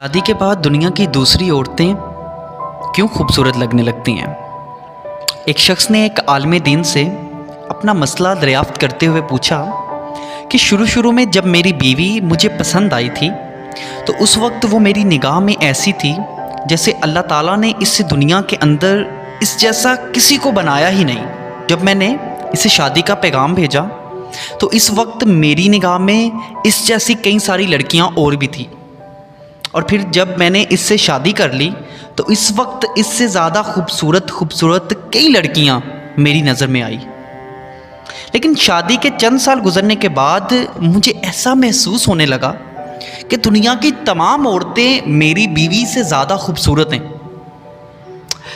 शादी के बाद दुनिया की दूसरी औरतें क्यों खूबसूरत लगने लगती हैं। एक शख्स ने एक आलिम दीन से अपना मसला दरियाफ्त करते हुए पूछा कि शुरू में जब मेरी बीवी मुझे पसंद आई थी तो उस वक्त वो मेरी निगाह में ऐसी थी जैसे अल्लाह ताला ने इस दुनिया के अंदर इस जैसा किसी को बनाया ही नहीं। जब मैंने इसे शादी का पैगाम भेजा तो इस वक्त मेरी निगाह में इस जैसी कई सारी लड़कियां और भी थी, और फिर जब मैंने इससे शादी कर ली तो इस वक्त इससे ज़्यादा खूबसूरत कई लड़कियां मेरी नज़र में आई। लेकिन शादी के चंद साल गुजरने के बाद मुझे ऐसा महसूस होने लगा कि दुनिया की तमाम औरतें मेरी बीवी से ज़्यादा खूबसूरत हैं।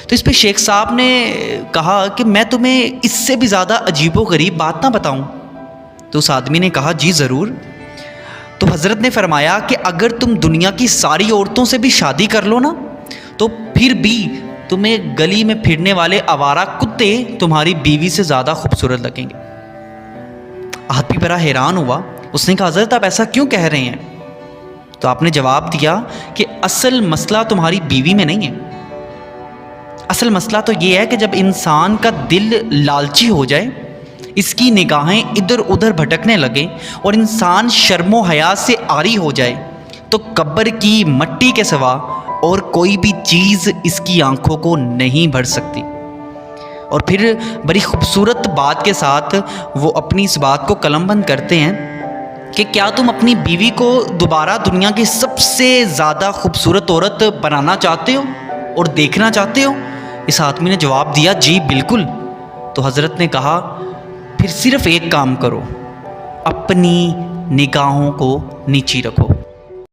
तो इस पे शेख साहब ने कहा कि मैं तुम्हें इससे भी ज़्यादा अजीबोगरीब बात ना बताऊं। तो उस आदमी ने कहा जी ज़रूर। तो हज़रत ने फरमाया कि अगर तुम दुनिया की सारी औरतों से भी शादी कर लो ना तो फिर भी तुम्हें गली में फिरने वाले आवारा कुत्ते तुम्हारी बीवी से ज़्यादा खूबसूरत लगेंगे। आदमी बड़ा हैरान हुआ। उसने कहा हज़रत आप ऐसा क्यों कह रहे हैं? तो आपने जवाब दिया कि असल मसला तुम्हारी बीवी में नहीं है। असल मसला तो ये है कि जब इंसान का दिल लालची हो जाए, इसकी निगाहें इधर उधर भटकने लगे और इंसान शर्मो हया से आरी हो जाए तो कब्र की मट्टी के सिवा और कोई भी चीज़ इसकी आंखों को नहीं भर सकती। और फिर बड़ी खूबसूरत बात के साथ वो अपनी इस बात को कलमबंद करते हैं कि क्या तुम अपनी बीवी को दोबारा दुनिया की सबसे ज़्यादा खूबसूरत औरत बनाना चाहते हो और देखना चाहते हो? इस आदमी ने जवाब दिया जी बिल्कुल। तो हज़रत ने कहा फिर सिर्फ एक काम करो, अपनी निगाहों को नीची रखो।